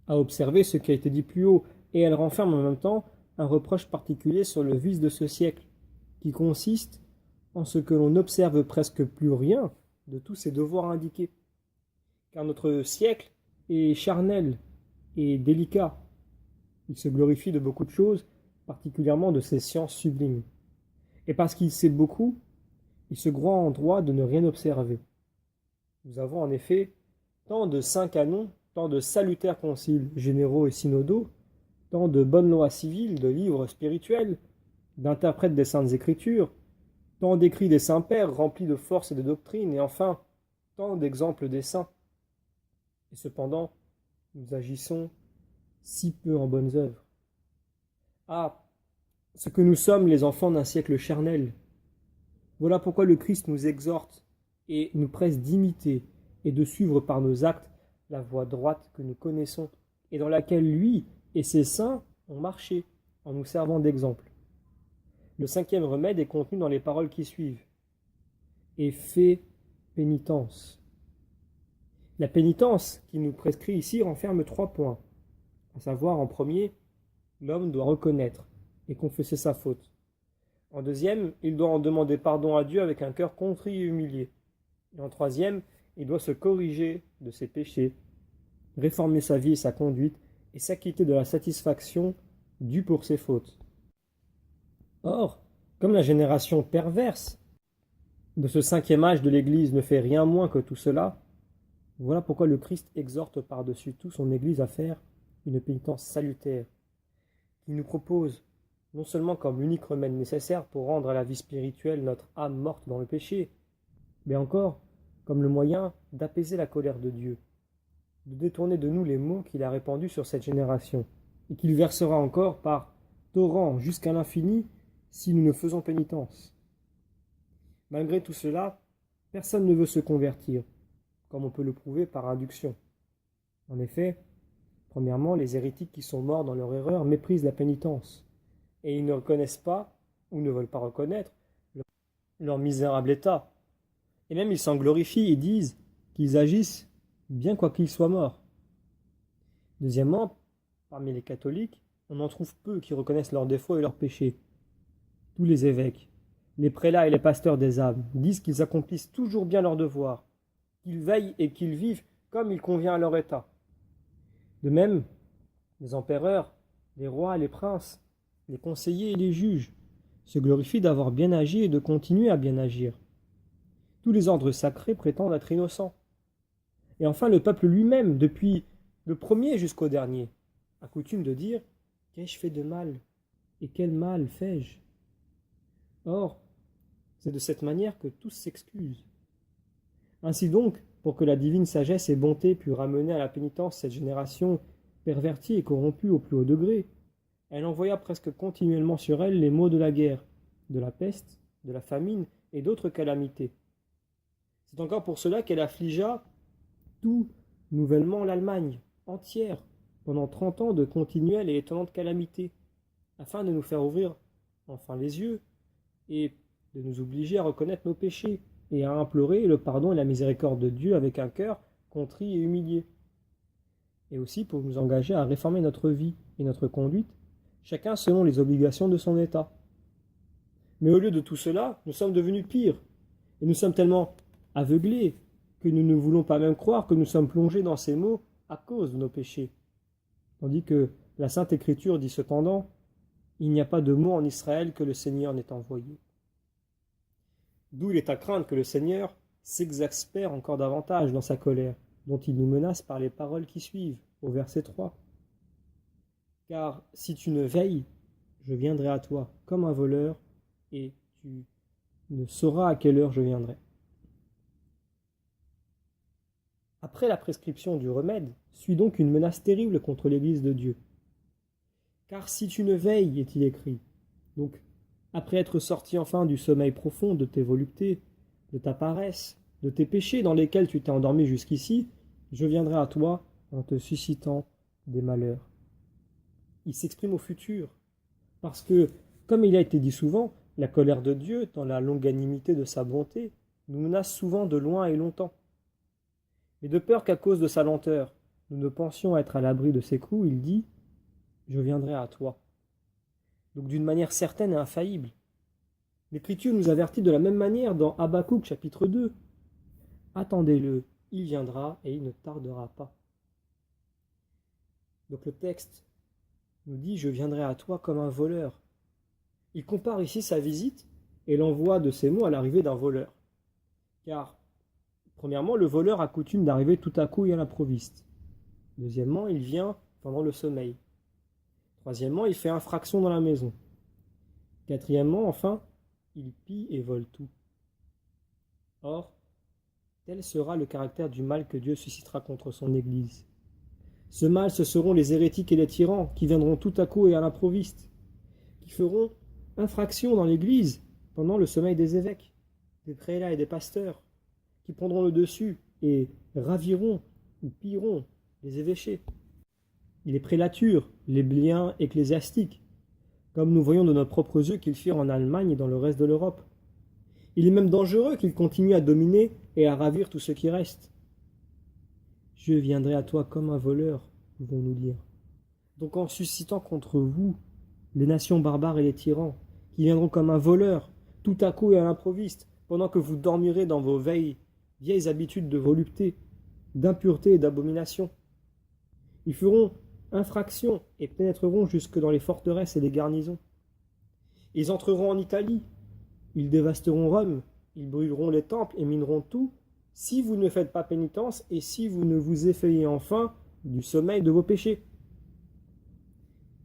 à observer ce qui a été dit plus haut, et elles renferment en même temps un reproche particulier sur le vice de ce siècle, qui consiste en ce que l'on n'observe presque plus rien de tous ces devoirs indiqués. Car notre siècle est charnel et délicat. Il se glorifie de beaucoup de choses, particulièrement de ces sciences sublimes. Et parce qu'il sait beaucoup, il se croit en droit de ne rien observer. Nous avons en effet tant de saints canons, tant de salutaires conciles généraux et synodaux, tant de bonnes lois civiles, de livres spirituels, d'interprètes des saintes écritures, tant d'écrits des saints pères remplis de force et de doctrine, et enfin, tant d'exemples des saints. Et cependant, nous agissons si peu en bonnes œuvres. Ah, ce que nous sommes les enfants d'un siècle charnel. Voilà pourquoi le Christ nous exhorte et nous presse d'imiter et de suivre par nos actes la voie droite que nous connaissons et dans laquelle lui et ses saints ont marché en nous servant d'exemple. Le 5e remède est contenu dans les paroles qui suivent. Et fais pénitence. La pénitence qui nous prescrit ici renferme 3 points, à savoir en premier, l'homme doit reconnaître et confesser sa faute. En deuxième, il doit en demander pardon à Dieu avec un cœur contrit et humilié. Et en troisième, il doit se corriger de ses péchés, réformer sa vie et sa conduite, et s'acquitter de la satisfaction due pour ses fautes. Or, comme la génération perverse de ce 5e âge de l'Église ne fait rien moins que tout cela, voilà pourquoi le Christ exhorte par-dessus tout son Église à faire une pénitence salutaire, qui nous propose non seulement comme l'unique remède nécessaire pour rendre à la vie spirituelle notre âme morte dans le péché, mais encore comme le moyen d'apaiser la colère de Dieu, de détourner de nous les maux qu'il a répandus sur cette génération, et qu'il versera encore par torrent jusqu'à l'infini si nous ne faisons pénitence. Malgré tout cela, personne ne veut se convertir, comme on peut le prouver par induction. En effet, premièrement, les hérétiques qui sont morts dans leur erreur méprisent la pénitence, et ils ne reconnaissent pas, ou ne veulent pas reconnaître, leur misérable état. Et même ils s'en glorifient et disent qu'ils agissent bien quoiqu'ils soient morts. Deuxièmement, parmi les catholiques, on en trouve peu qui reconnaissent leurs défauts et leurs péchés. Tous les évêques, les prélats et les pasteurs des âmes disent qu'ils accomplissent toujours bien leur devoir, qu'ils veillent et qu'ils vivent comme il convient à leur état. De même, les empereurs, les rois, les princes, les conseillers et les juges se glorifient d'avoir bien agi et de continuer à bien agir. Tous les ordres sacrés prétendent être innocents. Et enfin, le peuple lui-même, depuis le premier jusqu'au dernier, a coutume de dire « Qu'ai-je fait de mal? Et quel mal fais-je » Or, c'est de cette manière que tous s'excusent. Ainsi donc, pour que la divine sagesse et bonté puissent ramener à la pénitence cette génération pervertie et corrompue au plus haut degré, elle envoya presque continuellement sur elle les maux de la guerre, de la peste, de la famine et d'autres calamités. C'est encore pour cela qu'elle affligea tout nouvellement l'Allemagne entière pendant 30 ans de continuelles et étonnantes calamités, afin de nous faire ouvrir enfin les yeux et de nous obliger à reconnaître nos péchés et à implorer le pardon et la miséricorde de Dieu avec un cœur contrit et humilié. Et aussi pour nous engager à réformer notre vie et notre conduite, chacun selon les obligations de son état. Mais au lieu de tout cela, nous sommes devenus pires, et nous sommes tellement aveuglés que nous ne voulons pas même croire que nous sommes plongés dans ces maux à cause de nos péchés. Tandis que la Sainte Écriture dit cependant « Il n'y a pas de mot en Israël que le Seigneur n'ait envoyé ». D'où il est à craindre que le Seigneur s'exaspère encore davantage dans sa colère, dont il nous menace par les paroles qui suivent, au verset 3. « Car si tu ne veilles, je viendrai à toi comme un voleur, et tu ne sauras à quelle heure je viendrai. » Après la prescription du remède, suit donc une menace terrible contre l'Église de Dieu. Car si tu ne veilles, est-il écrit, donc après être sorti enfin du sommeil profond de tes voluptés, de ta paresse, de tes péchés dans lesquels tu t'es endormi jusqu'ici, je viendrai à toi en te suscitant des malheurs. Il s'exprime au futur, parce que, comme il a été dit souvent, la colère de Dieu, dans la longanimité de sa bonté, nous menace souvent de loin et longtemps. Mais de peur qu'à cause de sa lenteur, nous ne pensions être à l'abri de ses coups, il dit « Je viendrai à toi ». Donc d'une manière certaine et infaillible. L'Écriture nous avertit de la même manière dans Habakkuk chapitre 2. « Attendez-le, il viendra et il ne tardera pas ». Donc le texte nous dit « Je viendrai à toi comme un voleur ». Il compare ici sa visite et l'envoi de ces mots à l'arrivée d'un voleur. Car, premièrement, le voleur a coutume d'arriver tout à coup et à l'improviste. Deuxièmement, il vient pendant le sommeil. Troisièmement, il fait infraction dans la maison. Quatrièmement, enfin, il pille et vole tout. Or, Tel sera le caractère du mal que Dieu suscitera contre son Église. Ce mal, ce seront les hérétiques et les tyrans qui viendront tout à coup et à l'improviste, qui feront infraction dans l'Église pendant le sommeil des évêques, des prélats et des pasteurs, qui prendront le dessus et raviront ou pilleront les évêchés, les prélatures, les biens ecclésiastiques, comme nous voyons de nos propres yeux qu'ils firent en Allemagne et dans le reste de l'Europe. Il est même dangereux qu'ils continuent à dominer et à ravir tout ce qui reste. Je viendrai à toi comme un voleur, pouvons-nous dire. Donc en suscitant contre vous les nations barbares et les tyrans, qui viendront comme un voleur, tout à coup et à l'improviste, pendant que vous dormirez dans vos vieilles habitudes de volupté, d'impureté et d'abomination. Ils feront infraction et pénétreront jusque dans les forteresses et les garnisons. Ils entreront en Italie, ils dévasteront Rome, ils brûleront les temples et mineront tout, si vous ne faites pas pénitence et si vous ne vous effeuillez enfin du sommeil de vos péchés.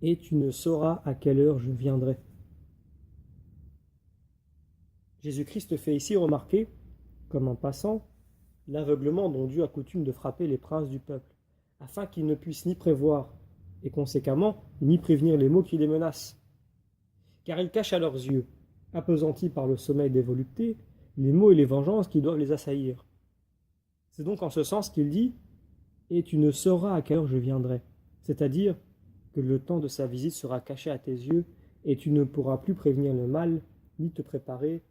Et tu ne sauras à quelle heure je viendrai. Jésus-Christ fait ici remarquer, comme en passant, l'aveuglement dont Dieu a coutume de frapper les princes du peuple, afin qu'ils ne puissent ni prévoir, et conséquemment, ni prévenir les maux qui les menacent. Car ils cachent à leurs yeux, appesantis par le sommeil des voluptés, les maux et les vengeances qui doivent les assaillir. C'est donc en ce sens qu'il dit « Et tu ne sauras à quelle heure je viendrai », c'est-à-dire que le temps de sa visite sera caché à tes yeux et tu ne pourras plus prévenir le mal ni te préparer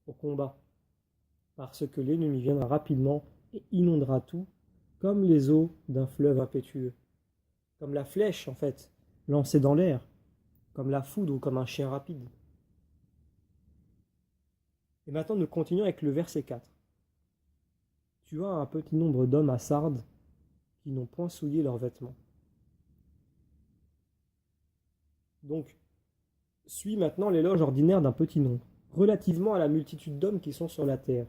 au combat, parce que l'ennemi viendra rapidement et inondera tout, comme les eaux d'un fleuve impétueux, comme la flèche en fait, lancée dans l'air, comme la foudre ou comme un chien rapide. Et maintenant nous continuons avec le verset 4. Tu as un petit nombre d'hommes à Sardes qui n'ont point souillé leurs vêtements. Donc, suit maintenant l'éloge ordinaire d'un petit nombre, relativement à la multitude d'hommes qui sont sur la terre.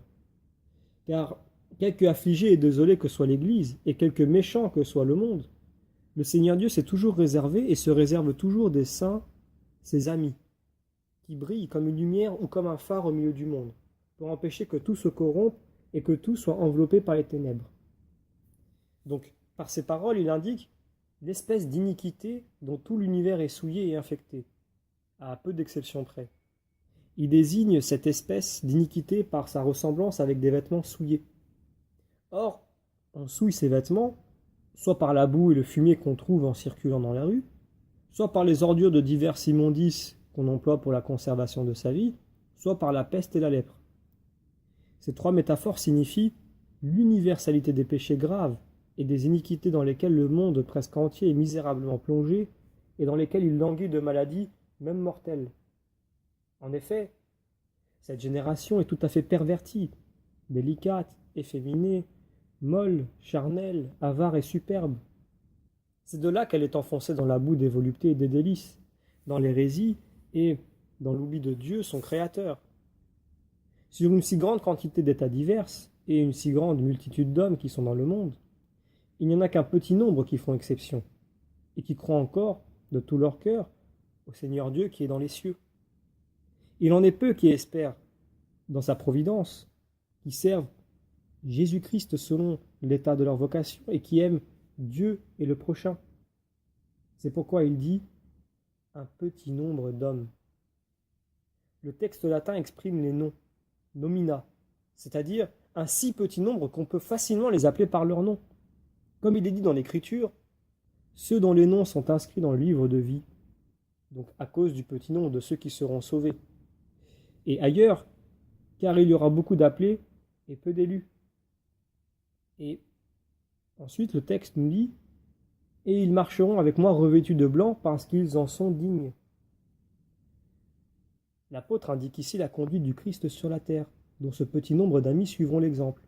Car, quelque affligé et désolé que soit l'Église, et quelque méchant que soit le monde, le Seigneur Dieu s'est toujours réservé et se réserve toujours des saints, ses amis, qui brillent comme une lumière ou comme un phare au milieu du monde, pour empêcher que tout se corrompe et que tout soit enveloppé par les ténèbres. Donc, par ces paroles, il indique l'espèce d'iniquité dont tout l'univers est souillé et infecté, à peu d'exceptions près. Il désigne cette espèce d'iniquité par sa ressemblance avec des vêtements souillés. Or, on souille ces vêtements, soit par la boue et le fumier qu'on trouve en circulant dans la rue, soit par les ordures de divers immondices qu'on emploie pour la conservation de sa vie, soit par la peste et la lèpre. Ces trois métaphores signifient l'universalité des péchés graves et des iniquités dans lesquelles le monde presque entier est misérablement plongé et dans lesquelles il languit de maladies, même mortelles. En effet, cette génération est tout à fait pervertie, délicate, efféminée, molle, charnelle, avare et superbe. C'est de là qu'elle est enfoncée dans la boue des voluptés et des délices, dans l'hérésie et dans l'oubli de Dieu, son Créateur. Sur une si grande quantité d'états divers et une si grande multitude d'hommes qui sont dans le monde, il n'y en a qu'un petit nombre qui font exception, et qui croient encore, de tout leur cœur, au Seigneur Dieu qui est dans les cieux. Il en est peu qui espèrent, dans sa providence, qui servent Jésus-Christ selon l'état de leur vocation, et qui aiment Dieu et le prochain. C'est pourquoi il dit « un petit nombre d'hommes ». Le texte latin exprime les noms, nomina, c'est-à-dire un si petit nombre qu'on peut facilement les appeler par leur nom. Comme il est dit dans l'Écriture, ceux dont les noms sont inscrits dans le livre de vie, donc à cause du petit nombre de ceux qui seront sauvés. Et ailleurs, car il y aura beaucoup d'appelés et peu d'élus. Et ensuite le texte nous dit « Et ils marcheront avec moi revêtus de blanc parce qu'ils en sont dignes ». L'apôtre indique ici la conduite du Christ sur la terre, dont ce petit nombre d'amis suivront l'exemple.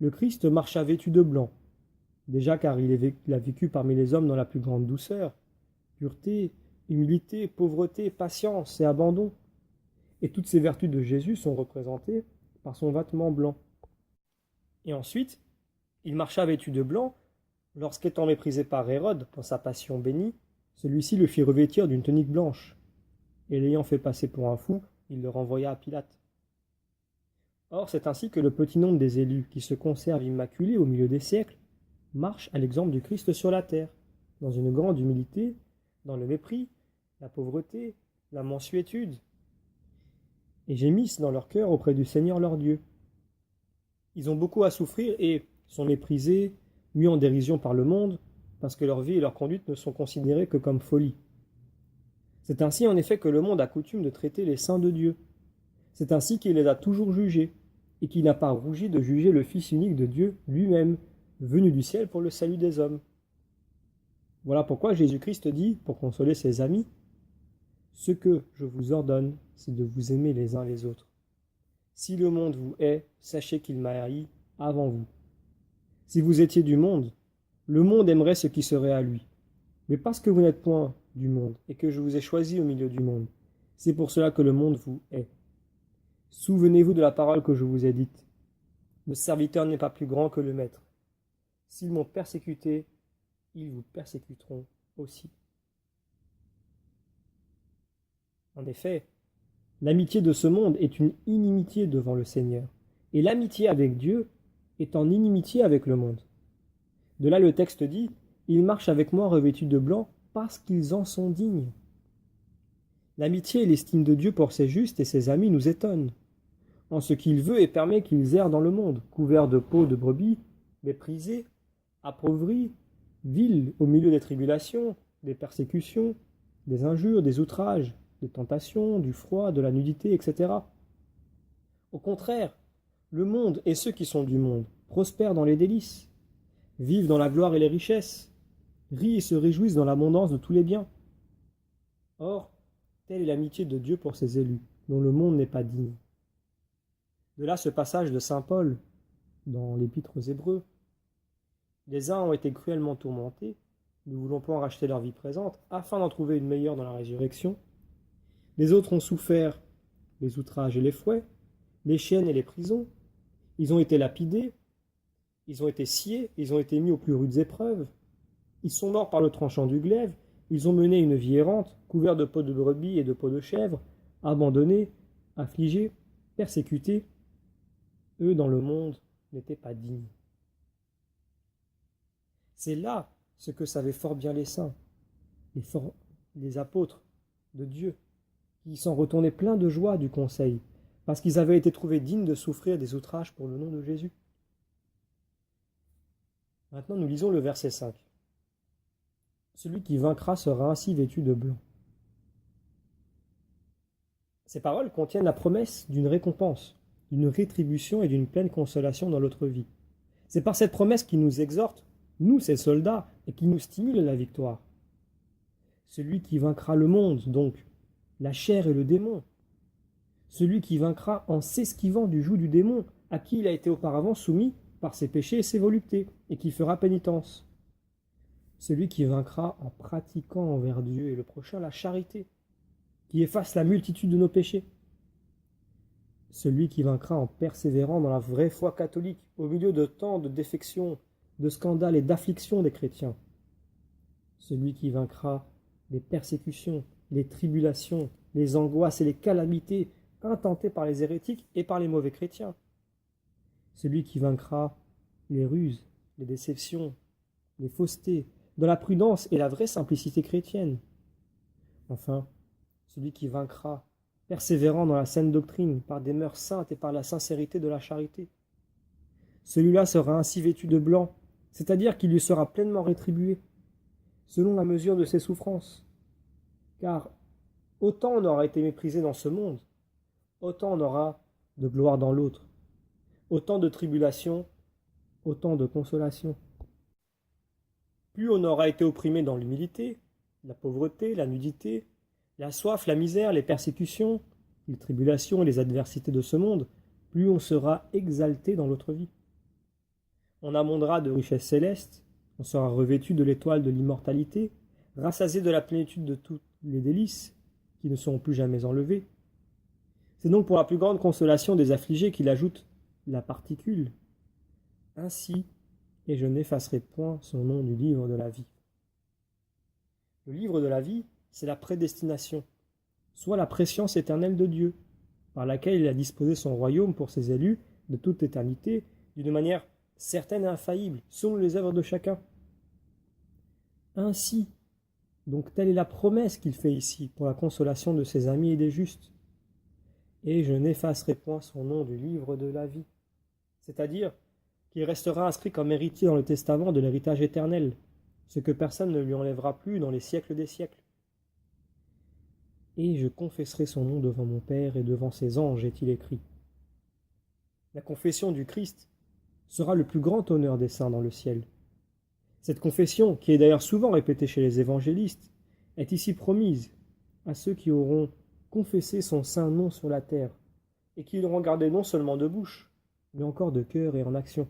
Le Christ marcha vêtu de blanc, déjà car il a vécu parmi les hommes dans la plus grande douceur, pureté, humilité, pauvreté, patience et abandon. Et toutes ces vertus de Jésus sont représentées par son vêtement blanc. Et ensuite, il marcha vêtu de blanc, lorsqu'étant méprisé par Hérode dans sa passion bénie, celui-ci le fit revêtir d'une tunique blanche, et l'ayant fait passer pour un fou, il le renvoya à Pilate. Or, c'est ainsi que le petit nombre des élus qui se conservent immaculés au milieu des siècles marche à l'exemple du Christ sur la terre, dans une grande humilité, dans le mépris, la pauvreté, la mansuétude, et gémissent dans leur cœur auprès du Seigneur leur Dieu. Ils ont beaucoup à souffrir et sont méprisés, mis en dérision par le monde, parce que leur vie et leur conduite ne sont considérées que comme folie. C'est ainsi en effet que le monde a coutume de traiter les saints de Dieu. C'est ainsi qu'il les a toujours jugés, et qu'il n'a pas rougi de juger le Fils unique de Dieu lui-même, venu du ciel pour le salut des hommes. Voilà pourquoi Jésus-Christ dit, pour consoler ses amis, « Ce que je vous ordonne, c'est de vous aimer les uns les autres. Si le monde vous hait, sachez qu'il m'a haï avant vous. Si vous étiez du monde, le monde aimerait ce qui serait à lui. Mais parce que vous n'êtes point du monde, et que je vous ai choisi au milieu du monde, c'est pour cela que le monde vous hait. Souvenez-vous de la parole que je vous ai dite. Le serviteur n'est pas plus grand que le maître. S'ils m'ont persécuté, ils vous persécuteront aussi. » En effet, l'amitié de ce monde est une inimitié devant le Seigneur, et l'amitié avec Dieu est en inimitié avec le monde. De là le texte dit « Ils marchent avec moi revêtus de blanc parce qu'ils en sont dignes. » L'amitié et l'estime de Dieu pour ses justes et ses amis nous étonnent, en ce qu'il veut et permet qu'ils errent dans le monde, couverts de peau de brebis, méprisés, appauvris, vils au milieu des tribulations, des persécutions, des injures, des outrages, des tentations, du froid, de la nudité, etc. Au contraire, le monde et ceux qui sont du monde prospèrent dans les délices, vivent dans la gloire et les richesses, rient et se réjouissent dans l'abondance de tous les biens. Or, telle est l'amitié de Dieu pour ses élus, dont le monde n'est pas digne. De là ce passage de saint Paul, dans l'Épître aux Hébreux. Les uns ont été cruellement tourmentés, ne voulant pas en racheter leur vie présente, afin d'en trouver une meilleure dans la résurrection. Les autres ont souffert les outrages et les fouets, les chaînes et les prisons. Ils ont été lapidés, ils ont été sciés, ils ont été mis aux plus rudes épreuves. Ils sont morts par le tranchant du glaive, ils ont mené une vie errante, couverts de peau de brebis et de peau de chèvre, abandonnés, affligés, persécutés. Eux, dans le monde, n'étaient pas dignes. C'est là ce que savaient fort bien les saints, les apôtres de Dieu, qui s'en retournaient pleins de joie du conseil, parce qu'ils avaient été trouvés dignes de souffrir des outrages pour le nom de Jésus. Maintenant, nous lisons le verset 5. Celui qui vaincra sera ainsi vêtu de blanc. Ces paroles contiennent la promesse d'une récompense, d'une rétribution et d'une pleine consolation dans notre vie. C'est par cette promesse qu'il nous exhorte, nous, ces soldats, et qui nous stimule à la victoire. Celui qui vaincra le monde, donc, la chair et le démon. Celui qui vaincra en s'esquivant du joug du démon, à qui il a été auparavant soumis par ses péchés et ses voluptés, et qui fera pénitence. Celui qui vaincra en pratiquant envers Dieu et le prochain la charité, qui efface la multitude de nos péchés. Celui qui vaincra en persévérant dans la vraie foi catholique, au milieu de tant de défections, de scandales et d'afflictions des chrétiens. Celui qui vaincra les persécutions, les tribulations, les angoisses et les calamités intentées par les hérétiques et par les mauvais chrétiens. Celui qui vaincra les ruses, les déceptions, les faussetés, dans la prudence et la vraie simplicité chrétienne. Enfin, celui qui vaincra, persévérant dans la saine doctrine, par des mœurs saintes et par la sincérité de la charité. Celui-là sera ainsi vêtu de blanc, c'est-à-dire qu'il lui sera pleinement rétribué, selon la mesure de ses souffrances. Car autant on aura été méprisé dans ce monde, autant on aura de gloire dans l'autre. Autant de tribulations, autant de consolation. Plus on aura été opprimé dans l'humilité, la pauvreté, la nudité, la soif, la misère, les persécutions, les tribulations et les adversités de ce monde, plus on sera exalté dans l'autre vie. On abondera de richesses célestes, on sera revêtu de l'étoile de l'immortalité, rassasié de la plénitude de toutes les délices, qui ne seront plus jamais enlevées. C'est donc pour la plus grande consolation des affligés qu'il ajoute la particule. Ainsi, et je n'effacerai point son nom du livre de la vie. Le livre de la vie, c'est la prédestination, soit la préscience éternelle de Dieu, par laquelle il a disposé son royaume pour ses élus de toute éternité, d'une manière certaine et infaillible, selon les œuvres de chacun. Ainsi, donc telle est la promesse qu'il fait ici pour la consolation de ses amis et des justes. Et je n'effacerai point son nom du livre de la vie. C'est-à-dire qu'il restera inscrit comme héritier dans le testament de l'héritage éternel, ce que personne ne lui enlèvera plus dans les siècles des siècles. Et je confesserai son nom devant mon Père et devant ses anges, est-il écrit. La confession du Christ sera le plus grand honneur des saints dans le ciel. Cette confession, qui est d'ailleurs souvent répétée chez les évangélistes, est ici promise à ceux qui auront confessé son saint nom sur la terre, et qui l'auront gardé non seulement de bouche, mais encore de cœur et en action.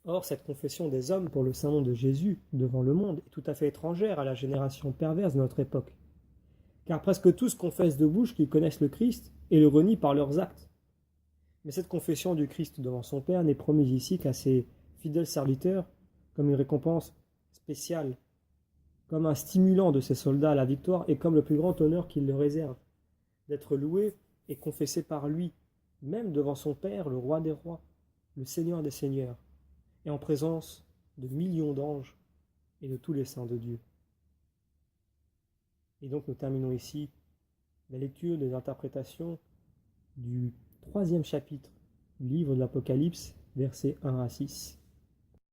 Or, cette confession des hommes pour le saint nom de Jésus devant le monde est tout à fait étrangère à la génération perverse de notre époque, car presque tous confessent de bouche qu'ils connaissent le Christ et le renient par leurs actes. Mais cette confession du Christ devant son Père n'est promise ici qu'à ses fidèles serviteurs comme une récompense spéciale, comme un stimulant de ses soldats à la victoire et comme le plus grand honneur qu'il leur réserve, d'être loué et confessé par lui, même devant son Père, le roi des rois, le Seigneur des seigneurs, et en présence de millions d'anges et de tous les saints de Dieu. Et donc nous terminons ici la lecture des interprétations du 3e chapitre du livre de l'Apocalypse, versets 1 à 6.